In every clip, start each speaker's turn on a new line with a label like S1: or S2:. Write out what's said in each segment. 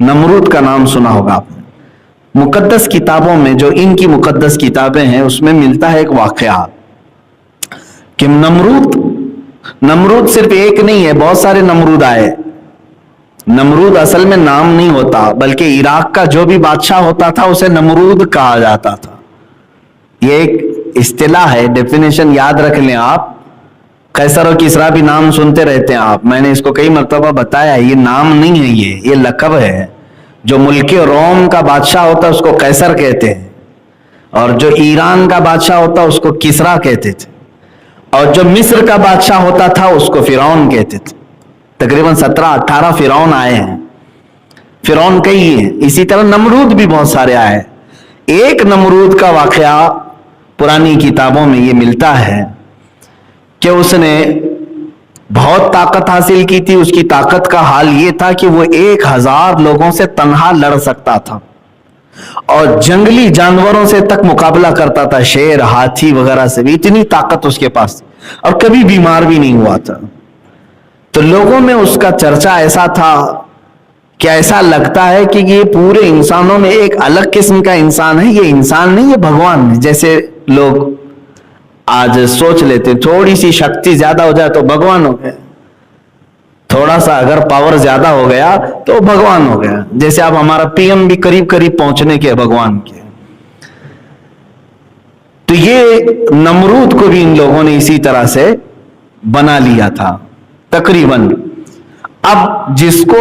S1: نمرود کا نام سنا ہوگا آپ نے. مقدس کتابوں میں جو ان کی مقدس کتابیں ہیں اس میں ملتا ہے ایک واقعہ کہ نمرود صرف ایک نہیں ہے، بہت سارے نمرود آئے. نمرود اصل میں نام نہیں ہوتا بلکہ عراق کا جو بھی بادشاہ ہوتا تھا اسے نمرود کہا جاتا تھا. یہ ایک اصطلاح ہے، ڈیفینیشن یاد رکھ لیں آپ. قیصر و کسریٰ بھی نام سنتے رہتے ہیں آپ، میں نے اس کو کئی مرتبہ بتایا، یہ نام نہیں ہے، یہ لقب ہے. جو ملک روم کا بادشاہ ہوتا اس کو قیصر کہتے ہیں، اور جو ایران کا بادشاہ ہوتا اس کو کسریٰ کہتے تھے، اور جو مصر کا بادشاہ ہوتا تھا اس کو فرعون کہتے تھے. تقریباً 17-18 فرعون آئے ہیں، فرعون کئی ہیں. اسی طرح نمرود بھی بہت سارے آئے. ایک نمرود کا واقعہ پرانی کتابوں میں یہ ملتا ہے کہ اس نے بہت طاقت حاصل کی تھی. اس کی طاقت کا حال یہ تھا کہ وہ 1000 لوگوں سے تنہا لڑ سکتا تھا اور جنگلی جانوروں سے تک مقابلہ کرتا تھا، شیر، ہاتھی وغیرہ سے بھی. اتنی طاقت اس کے پاس، اور کبھی بیمار بھی نہیں ہوا تھا. تو لوگوں میں اس کا چرچا ایسا تھا کہ ایسا لگتا ہے کہ یہ پورے انسانوں میں ایک الگ قسم کا انسان ہے، یہ انسان نہیں، یہ بھگوان ہے. جیسے لوگ آج سوچ لیتے تھوڑی سی شکتی زیادہ ہو جائے تو بھگوان ہو گیا، تھوڑا سا اگر پاور زیادہ ہو گیا تو بھگوان ہو گیا. جیسے اب ہمارا پی ایم بھی قریب پہنچنے کے بھگوان کے. تو یہ نمرود کو بھی ان لوگوں نے اسی طرح سے بنا لیا تھا تقریباً. اب جس کو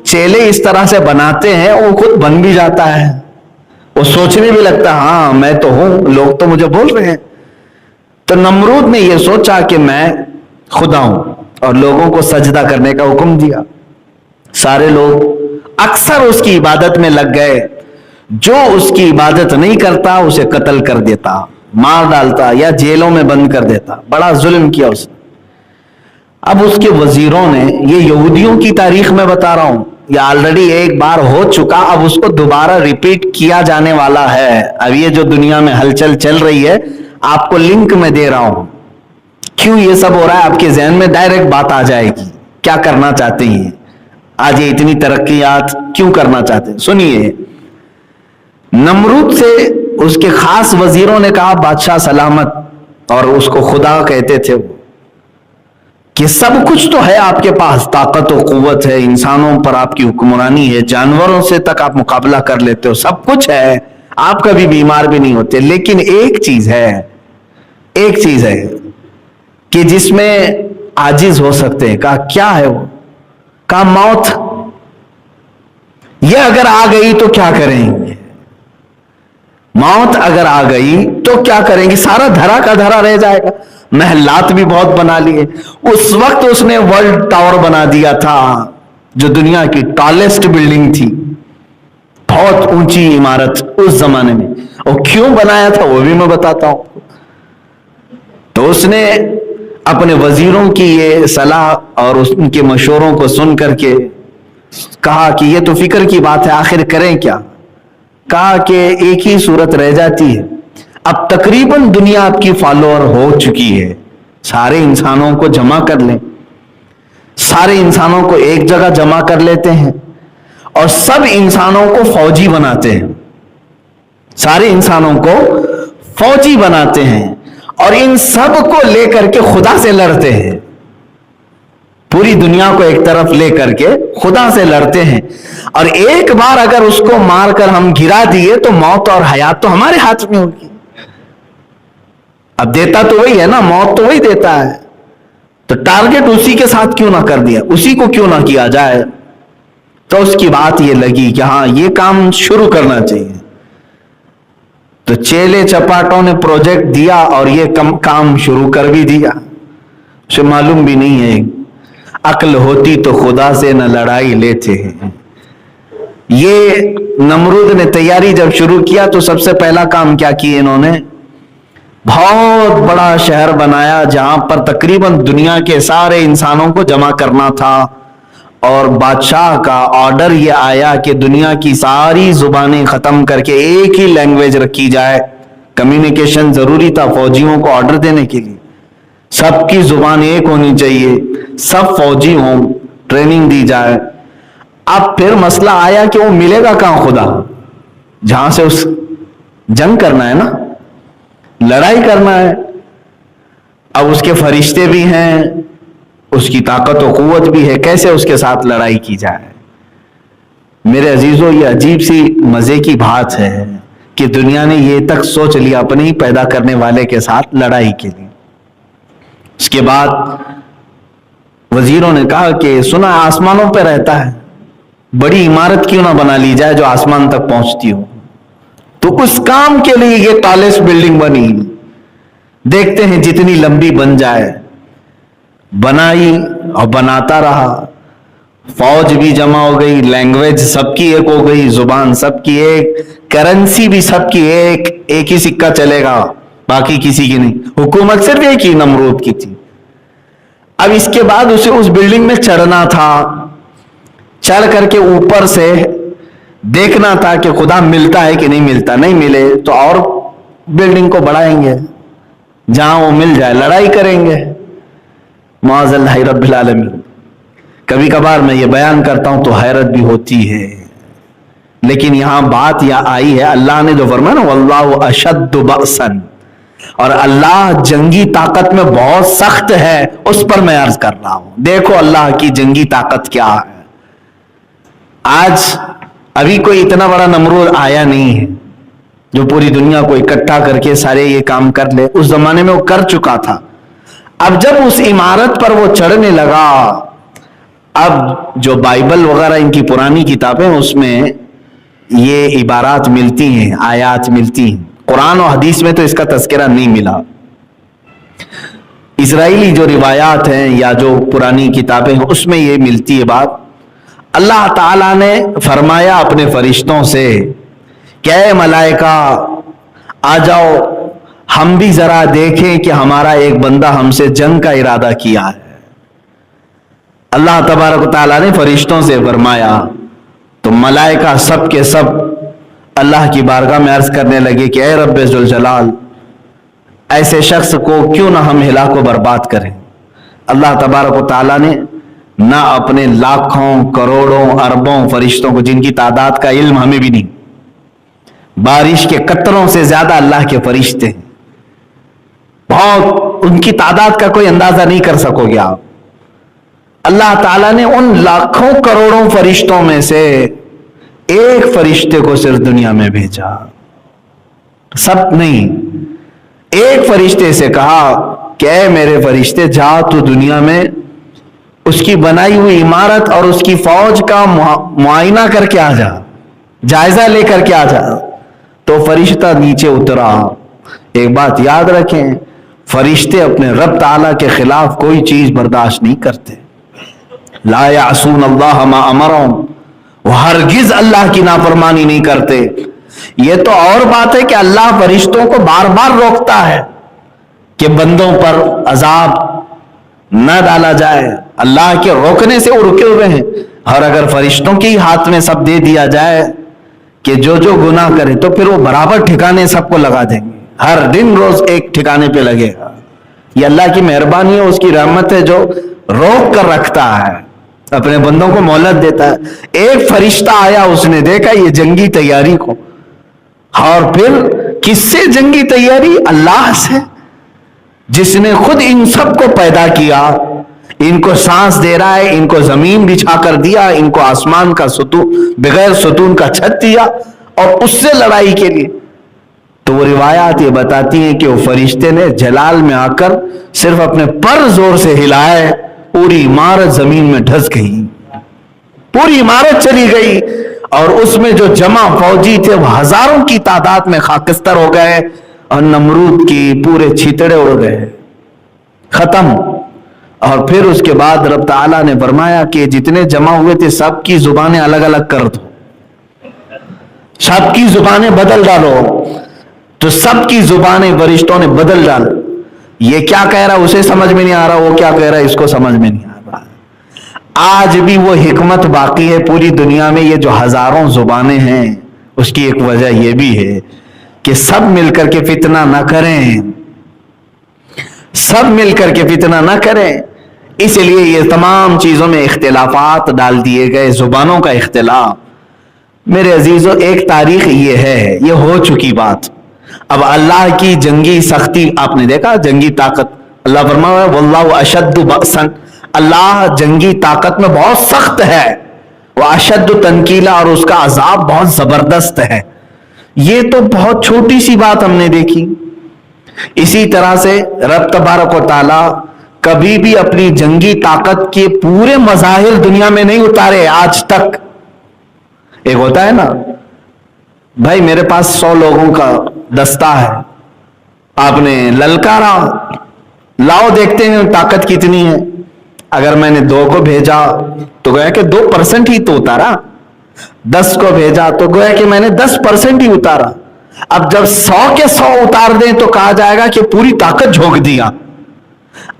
S1: چیلے اس طرح سے بناتے ہیں وہ خود بن بھی جاتا ہے، وہ سوچنے بھی لگتا ہے ہاں میں تو ہوں، لوگ تو مجھے بول رہے ہیں. تو نمرود نے یہ سوچا کہ میں خدا ہوں اور لوگوں کو سجدہ کرنے کا حکم دیا. سارے لوگ اکثر اس کی عبادت میں لگ گئے. جو اس کی عبادت نہیں کرتا اسے قتل کر دیتا، مار ڈالتا یا جیلوں میں بند کر دیتا. بڑا ظلم کیا اس نے. اب اس کے وزیروں نے، یہ یہودیوں کی تاریخ میں بتا رہا ہوں، یہ آلریڈی ایک بار ہو چکا، اب اس کو دوبارہ ریپیٹ کیا جانے والا ہے. اب یہ جو دنیا میں ہلچل چل رہی ہے آپ کو لنک میں دے رہا ہوں. کیوں یہ سب ہو رہا ہے آپ کے ذہن میں ڈائریکٹ بات آ جائے گی. کیا کرنا چاہتے ہیں آج یہ اتنی ترقیات کیوں کرنا چاہتے ہیں؟ سنیے. نمرود سے اس کے خاص وزیروں نے کہا بادشاہ سلامت، اور اس کو خدا کہتے تھے وہ، کہ سب کچھ تو ہے آپ کے پاس، طاقت و قوت ہے، انسانوں پر آپ کی حکمرانی ہے، جانوروں سے تک آپ مقابلہ کر لیتے ہو، سب کچھ ہے، آپ کبھی بیمار بھی نہیں ہوتے. لیکن ایک چیز ہے کہ جس میں عاجز ہو سکتے ہیں. کہا کیا ہے وہ؟ کہا موت. یہ اگر آ گئی تو کیا کریں گے؟ موت اگر آ گئی تو کیا کریں گے؟ سارا دھرا کا دھرا رہ جائے گا. محلات بھی بہت بنا لیے. اس وقت اس نے ورلڈ ٹاور بنا دیا تھا جو دنیا کی ٹالسٹ بلڈنگ تھی، بہت اونچی عمارت اس زمانے میں. اور کیوں بنایا تھا وہ بھی میں بتاتا ہوں. تو اس نے اپنے وزیروں کی یہ صلاح اور ان کے مشوروں کو سن کر کے کہا کہ یہ تو فکر کی بات ہے، آخر کریں کیا؟ کہا کہ ایک ہی صورت رہ جاتی ہے. اب تقریباً دنیا آپ کی فالوور ہو چکی ہے، سارے انسانوں کو جمع کر لیں، سارے انسانوں کو ایک جگہ جمع کر لیتے ہیں اور سب انسانوں کو فوجی بناتے ہیں، سارے انسانوں کو فوجی بناتے ہیں اور ان سب کو لے کر کے خدا سے لڑتے ہیں. پوری دنیا کو ایک طرف لے کر کے خدا سے لڑتے ہیں. اور ایک بار اگر اس کو مار کر ہم گرا دیے تو موت اور حیات تو ہمارے ہاتھ میں ہوگی. اب دیتا تو وہی ہے نا، موت تو وہی دیتا ہے. تو ٹارگٹ اسی کے ساتھ کیوں نہ کر دیا، اسی کو کیوں نہ کیا جائے. تو اس کی بات یہ لگی کہ ہاں یہ کام شروع کرنا چاہیے. تو چیلے چپاٹوں نے پروجیکٹ دیا اور یہ کام شروع کر بھی دیا. اسے معلوم بھی نہیں ہے، عقل ہوتی تو خدا سے نہ لڑائی لیتے ہیں. یہ نمرود نے تیاری جب شروع کیا تو سب سے پہلا کام کیا کیا انہوں نے؟ بہت بڑا شہر بنایا جہاں پر تقریباً دنیا کے سارے انسانوں کو جمع کرنا تھا. اور بادشاہ کا آرڈر یہ آیا کہ دنیا کی ساری زبانیں ختم کر کے ایک ہی لینگویج رکھی جائے. کمیونیکیشن ضروری تھا فوجیوں کو آرڈر دینے کے لیے. سب کی زبان ایک ہونی چاہیے، سب فوجی ہوں، ٹریننگ دی جائے. اب پھر مسئلہ آیا کہ وہ ملے گا کہاں خدا، جہاں سے اس جنگ کرنا ہے نا، لڑائی کرنا ہے. اب اس کے فرشتے بھی ہیں، اس کی طاقت و قوت بھی ہے، کیسے اس کے ساتھ لڑائی کی جائے؟ میرے عزیزو، یہ عجیب سی مزے کی بات ہے کہ دنیا نے یہ تک سوچ لیا اپنے ہی پیدا کرنے والے کے ساتھ لڑائی کے لیے. اس کے بعد وزیروں نے کہا کہ سنا آسمانوں پہ رہتا ہے، بڑی عمارت کیوں نہ بنا لی جائے جو آسمان تک پہنچتی ہو. تو اس کام کے لیے یہ ٹالسٹ بلڈنگ بنی، دیکھتے ہیں جتنی لمبی بن جائے. بنائی اور بناتا رہا، فوج بھی جمع ہو گئی، لینگویج سب کی ایک ہو گئی، زبان سب کی ایک، کرنسی بھی سب کی ایک ہی سکہ چلے گا، باقی کسی کی نہیں. حکومت صرف ایک ہی نمرود کی تھی. اب اس کے بعد اسے اس بلڈنگ میں چڑھنا تھا، چڑھ کر کے اوپر سے دیکھنا تھا کہ خدا ملتا ہے کہ نہیں ملتا. نہیں ملے تو اور بلڈنگ کو بڑھائیں گے، جہاں وہ مل جائے لڑائی کریں گے. معاذ اللہ رب العالمین. کبھی کبھار میں یہ بیان کرتا ہوں تو حیرت بھی ہوتی ہے، لیکن یہاں بات یہ آئی ہے، اللہ نے جو فرمایا نا واللہ اشد بأسا، اور اللہ جنگی طاقت میں بہت سخت ہے، اس پر میں عرض کر رہا ہوں. دیکھو اللہ کی جنگی طاقت کیا ہے. آج ابھی کوئی اتنا بڑا نمرود آیا نہیں ہے جو پوری دنیا کو اکٹھا کر کے سارے یہ کام کر لے. اس زمانے میں وہ کر چکا تھا. اب جب اس عمارت پر وہ چڑھنے لگا، اب جو بائبل وغیرہ ان کی پرانی کتابیں اس میں یہ عبارات ملتی ہیں، آیات ملتی ہیں. قرآن و حدیث میں تو اس کا تذکرہ نہیں ملا. اسرائیلی جو روایات ہیں یا جو پرانی کتابیں ہیں اس میں یہ ملتی ہے بات. اللہ تعالیٰ نے فرمایا اپنے فرشتوں سے کہ اے ملائکہ آ جاؤ، ہم بھی ذرا دیکھیں کہ ہمارا ایک بندہ ہم سے جنگ کا ارادہ کیا ہے. اللہ تبارک و تعالیٰ نے فرشتوں سے فرمایا تو ملائکہ سب کے سب اللہ کی بارگاہ میں عرض کرنے لگے کہ اے رب ذوالجلال، ایسے شخص کو کیوں نہ ہم ہلاک و برباد کریں. اللہ تبارک و تعالیٰ نے نہ اپنے لاکھوں کروڑوں اربوں فرشتوں کو، جن کی تعداد کا علم ہمیں بھی نہیں، بارش کے قطروں سے زیادہ اللہ کے فرشتے ہیں، بہت، ان کی تعداد کا کوئی اندازہ نہیں کر سکو گے آپ. اللہ تعالیٰ نے ان لاکھوں کروڑوں فرشتوں میں سے ایک فرشتے کو صرف دنیا میں بھیجا. سب نہیں، ایک فرشتے سے کہا کہ اے میرے فرشتے جا تو دنیا میں اس کی بنائی ہوئی عمارت اور اس کی فوج کا معائنہ کر کے آ جا، جائزہ لے کر کے آ جا. تو فرشتہ نیچے اترا. ایک بات یاد رکھیں، فرشتے اپنے رب تعالیٰ کے خلاف کوئی چیز برداشت نہیں کرتے. لا یعصون اللہ ما امرہم، وہ ہرگز اللہ کی نافرمانی نہیں کرتے. یہ تو اور بات ہے کہ اللہ فرشتوں کو بار بار روکتا ہے کہ بندوں پر عذاب نہ ڈالا جائے. اللہ کے روکنے سے وہ رکے ہوئے ہیں. اور اگر فرشتوں کے ہاتھ میں سب دے دیا جائے کہ جو جو گناہ کرے تو پھر وہ برابر ٹھکانے سب کو لگا دیں گے، ہر دن روز ایک ٹھکانے پہ لگے گا. یہ اللہ کی مہربانی ہے، اس کی رحمت ہے جو روک کر رکھتا ہے، اپنے بندوں کو مہلت دیتا ہے. ایک فرشتہ آیا، اس نے دیکھا یہ جنگی تیاری کو، اور پھر کس سے جنگی تیاری؟ اللہ سے، جس نے خود ان سب کو پیدا کیا، ان کو سانس دے رہا ہے، ان کو زمین بچھا کر دیا، ان کو آسمان کا ستون بغیر ستون کا چھت دیا، اور اس سے لڑائی کے لیے. تو وہ روایات یہ بتاتی ہیں کہ وہ فرشتے نے جلال میں آ کر صرف اپنے پر زور سے ہلائے، پوری عمارت زمین میں دھس گئی، پوری عمارت چلی گئی. اور اس میں جو جمع فوجی تھے وہ ہزاروں کی تعداد میں خاکستر ہو گئے، اور نمرود کی پورے چھیتڑے اڑ گئے، ختم. اور پھر اس کے بعد رب تعالیٰ نے فرمایا کہ جتنے جمع ہوئے تھے سب کی زبانیں الگ الگ کر دو، سب کی زبانیں بدل ڈالو. تو سب کی زبانیں فرشتوں نے بدل ڈال. یہ کیا کہہ رہا اسے سمجھ میں نہیں آ رہا، وہ کیا کہہ رہا اس کو سمجھ میں نہیں آ رہا. آج بھی وہ حکمت باقی ہے پوری دنیا میں. یہ جو ہزاروں زبانیں ہیں اس کی ایک وجہ یہ بھی ہے کہ سب مل کر کے فتنہ نہ کریں، سب مل کر کے فتنہ نہ کریں. اس لیے یہ تمام چیزوں میں اختلافات ڈال دیے گئے، زبانوں کا اختلاف۔ میرے عزیزو، ایک تاریخ یہ ہے، یہ ہو چکی بات۔ اب اللہ کی جنگی سختی آپ نے دیکھا، جنگی طاقت، اللہ فرمایا واللہ اشد بأسا، اللہ جنگی طاقت میں بہت سخت ہے، وہ اشد تنکیلا، اور اس کا عذاب بہت زبردست ہے۔ یہ تو بہت چھوٹی سی بات ہم نے دیکھی۔ اسی طرح سے رب تبارک و تعالی کبھی بھی اپنی جنگی طاقت کے پورے مظاہر دنیا میں نہیں اتارے آج تک۔ ایک ہوتا ہے نا، بھائی میرے پاس 100 لوگوں کا دستہ ہے، آپ نے للکارا، لاؤ دیکھتے ہیں طاقت کتنی ہے۔ اگر میں نے 2 کو بھیجا تو گویا کہ 2% ہی تو اتارا، 10 کو بھیجا تو گویا کہ میں نے 10% ہی اتارا۔ اب جب 100 کے 100 اتار دیں تو کہا جائے گا کہ پوری طاقت جھونک دیا۔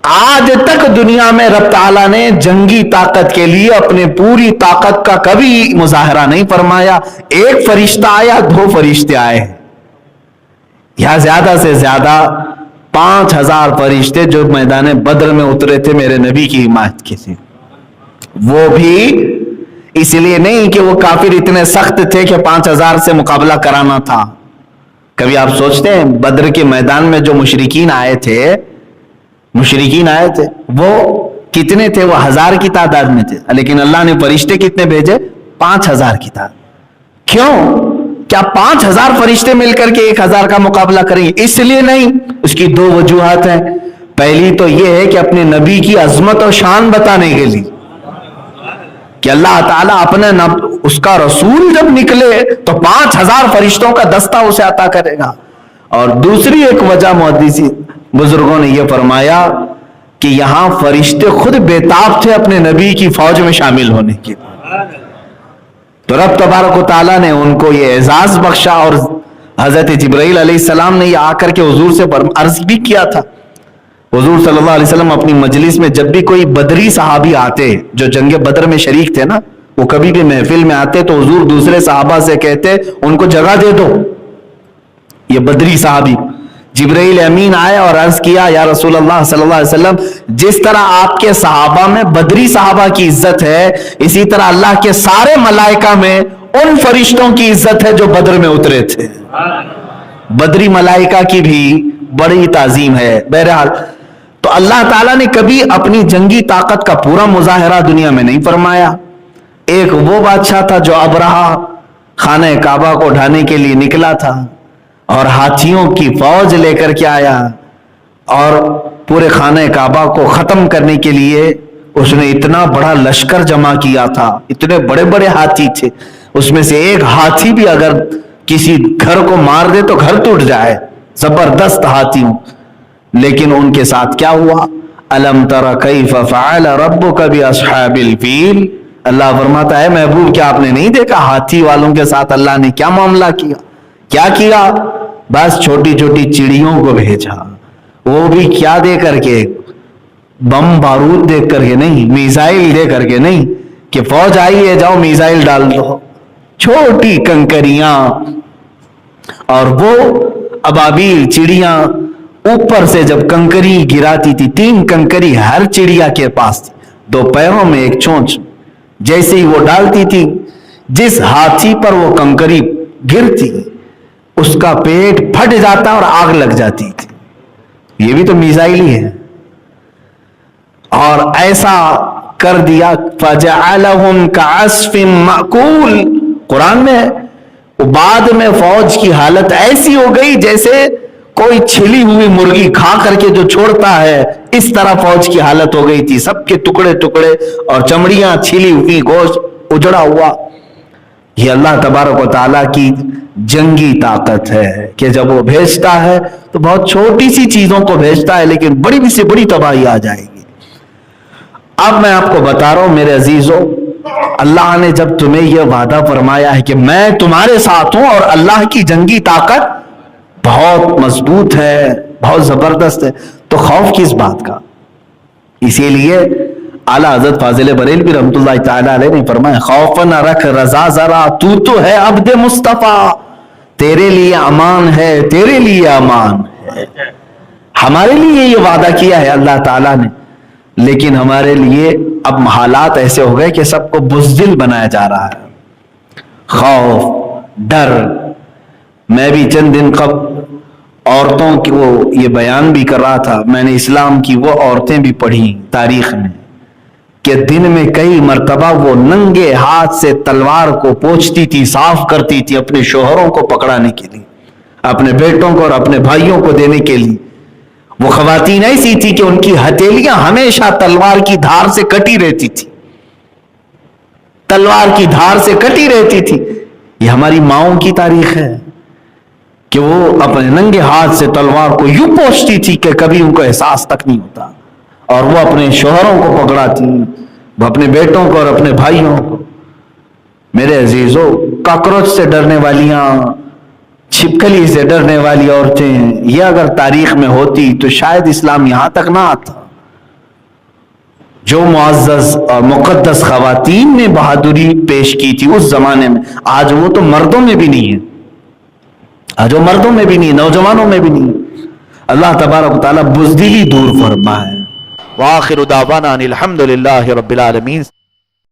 S1: آج تک دنیا میں رب تعالیٰ نے جنگی طاقت کے لیے اپنے پوری طاقت کا کبھی مظاہرہ نہیں فرمایا۔ 1 فرشتہ آیا، 2 فرشتے آئے، یا زیادہ سے زیادہ 5000 فرشتے جو میدان بدر میں اترے تھے میرے نبی کی حمایت کے لیے۔ وہ بھی اس لیے نہیں کہ وہ کافر اتنے سخت تھے کہ 5000 سے مقابلہ کرانا تھا۔ کبھی آپ سوچتے ہیں بدر کے میدان میں جو مشرکین آئے تھے وہ کتنے تھے؟ وہ 1000 کی تعداد میں تھے، لیکن اللہ نے فرشتے کتنے بھیجے؟ 5000 کی تعداد۔ کیوں؟ کیا 5000 فرشتے مل کر کے 1000 کا مقابلہ کریں گے؟ اس لیے نہیں۔ اس کی 2 وجوہات ہیں۔ پہلی تو یہ ہے کہ اپنے نبی کی عظمت اور شان بتانے کے لیے کہ اللہ تعالیٰ اپنے اس کا رسول جب نکلے تو 5000 فرشتوں کا دستہ اسے عطا کرے گا۔ اور دوسری ایک وجہ محدثی بزرگوں نے یہ فرمایا کہ یہاں فرشتے خود بےتاب تھے اپنے نبی کی فوج میں شامل ہونے کے، تو رب تبارک و تعالیٰ نے ان کو یہ اعزاز بخشا۔ اور حضرت جبرائیل علیہ السلام نے یہ آ کر کے حضور سے عرض بھی کیا تھا۔ حضور صلی اللہ علیہ وسلم اپنی مجلس میں جب بھی کوئی بدری صحابی آتے جو جنگ بدر میں شریک تھے نا، وہ کبھی بھی محفل میں آتے تو حضور دوسرے صحابہ سے کہتے ان کو جگہ دے دو۔ یہ بدری صحابی جبرائیل امین آئے اور عرض کیا یا رسول اللہ صلی اللہ علیہ وسلم، جس طرح آپ کے صحابہ میں بدری صحابہ کی عزت ہے، اسی طرح اللہ کے سارے ملائکہ میں ان فرشتوں کی عزت ہے جو بدر میں اترے تھے۔ بدری ملائکہ کی بھی بڑی تعظیم ہے۔ بہرحال تو اللہ تعالیٰ نے کبھی اپنی جنگی طاقت کا پورا مظاہرہ دنیا میں نہیں فرمایا۔ ایک وہ بادشاہ تھا جو ابرہہ خانہ کعبہ کو ڈھانے کے لیے نکلا تھا اور ہاتھیوں کی فوج لے کر کے آیا، اور پورے خانہ کعبہ کو ختم کرنے کے لیے اس نے اتنا بڑا لشکر جمع کیا تھا، اتنے بڑے بڑے ہاتھی تھے، اس میں سے ایک ہاتھی بھی اگر کسی گھر کو مار دے تو گھر ٹوٹ جائے، زبردست ہاتھیوں۔ لیکن ان کے ساتھ کیا ہوا؟ الم تر کیف فعل ربک باصحاب الفیل، اللہ فرماتا ہے محبوب کیا آپ نے نہیں دیکھا ہاتھی والوں کے ساتھ اللہ نے کیا معاملہ کیا؟ کیا کیا؟ بس چھوٹی چھوٹی چڑیوں کو بھیجا، وہ بھی کیا دے کر کے؟ بم بارود دے کر کے نہیں، میزائل دے کر کے نہیں کہ فوج آئی ہے جاؤ میزائل ڈال دو، چھوٹی کنکریاں، اور وہ ابابیل چڑیاں اوپر سے جب کنکری گراتی تھی، 3 کنکری ہر چڑیا کے پاس تھی، 2 پیروں میں 1 چونچ، جیسے ہی وہ ڈالتی تھی جس ہاتھی پر وہ کنکری گرتی اس کا پیٹ پھٹ جاتا اور آگ لگ جاتی تھی۔ یہ بھی تو میزائل ہی ہے۔ اور ایسا کر دیا فَجَعَلَهُمْ كَعَصْفٍ مَأْكُولٍ، قرآن میں بعد میں فوج کی حالت ایسی ہو گئی جیسے کوئی چھلی ہوئی مرغی کھا کر کے جو چھوڑتا ہے، اس طرح فوج کی حالت ہو گئی تھی، سب کے ٹکڑے ٹکڑے اور چمڑیاں چھلی ہوئی، گوشت اجڑا ہوا۔ یہ اللہ تبارک و تعالیٰ کی جنگی طاقت ہے کہ جب وہ بھیجتا ہے تو بہت چھوٹی سی چیزوں کو بھیجتا ہے لیکن بڑی سے بڑی تباہی آ جائے گی۔ اب میں آپ کو بتا رہا ہوں میرے عزیزوں، اللہ نے جب تمہیں یہ وعدہ فرمایا ہے کہ میں تمہارے ساتھ ہوں اور اللہ کی جنگی طاقت بہت مضبوط ہے، بہت زبردست ہے، تو خوف کس بات کا؟ اسی لیے اعلیٰ حضرت فاضل بریلوی رحمۃ اللہ تعالی علیہ نے فرمایا خوف نہ رکھ رضا ذرا، تو ہے عبد مصطفیٰ، تیرے لیے امان ہے، تیرے لیے امان ہے۔ ہمارے لیے یہ وعدہ کیا ہے اللہ تعالیٰ نے، لیکن ہمارے لیے اب حالات ایسے ہو گئے کہ سب کو بزدل بنایا جا رہا ہے، خوف، ڈر. میں بھی چند دن قبل عورتوں کی وہ یہ بیان بھی کر رہا تھا. میں نے اسلام کی وہ عورتیں بھی پڑھی تاریخ میں کہ دن میں کئی مرتبہ وہ ننگے ہاتھ سے تلوار کو پوچھتی تھی، صاف کرتی تھی اپنے شوہروں کو پکڑانے کے لیے، اپنے بیٹوں کو اور اپنے بھائیوں کو دینے کے لیے. وہ خواتین ایسی تھی کہ ان کی ہتھیلیاں ہمیشہ تلوار کی دھار سے کٹی رہتی تھی، تلوار کی دھار سے کٹی رہتی تھی. یہ ہماری ماؤں کی تاریخ ہے کہ وہ اپنے ننگے ہاتھ سے تلوار کو یوں پوچھتی تھی کہ کبھی ان کو احساس تک نہیں ہوتا، اور وہ اپنے شوہروں کو پکڑاتی، وہ اپنے بیٹوں کو اور اپنے بھائیوں کو. میرے عزیزو، کاکروچ سے ڈرنے والیاں، چھپکلی سے ڈرنے والی عورتیں، یہ اگر تاریخ میں ہوتی تو شاید اسلام یہاں تک نہ آتا. جو معزز اور مقدس خواتین نے بہادری پیش کی تھی اس زمانے میں، آج وہ تو مردوں میں بھی نہیں ہے، آج وہ مردوں میں بھی نہیں، نوجوانوں میں بھی نہیں. اللہ تبارک و تعالیٰ بزدلی دور فرمائے. وآخر دعوانا ان الحمد للہ رب العالمین.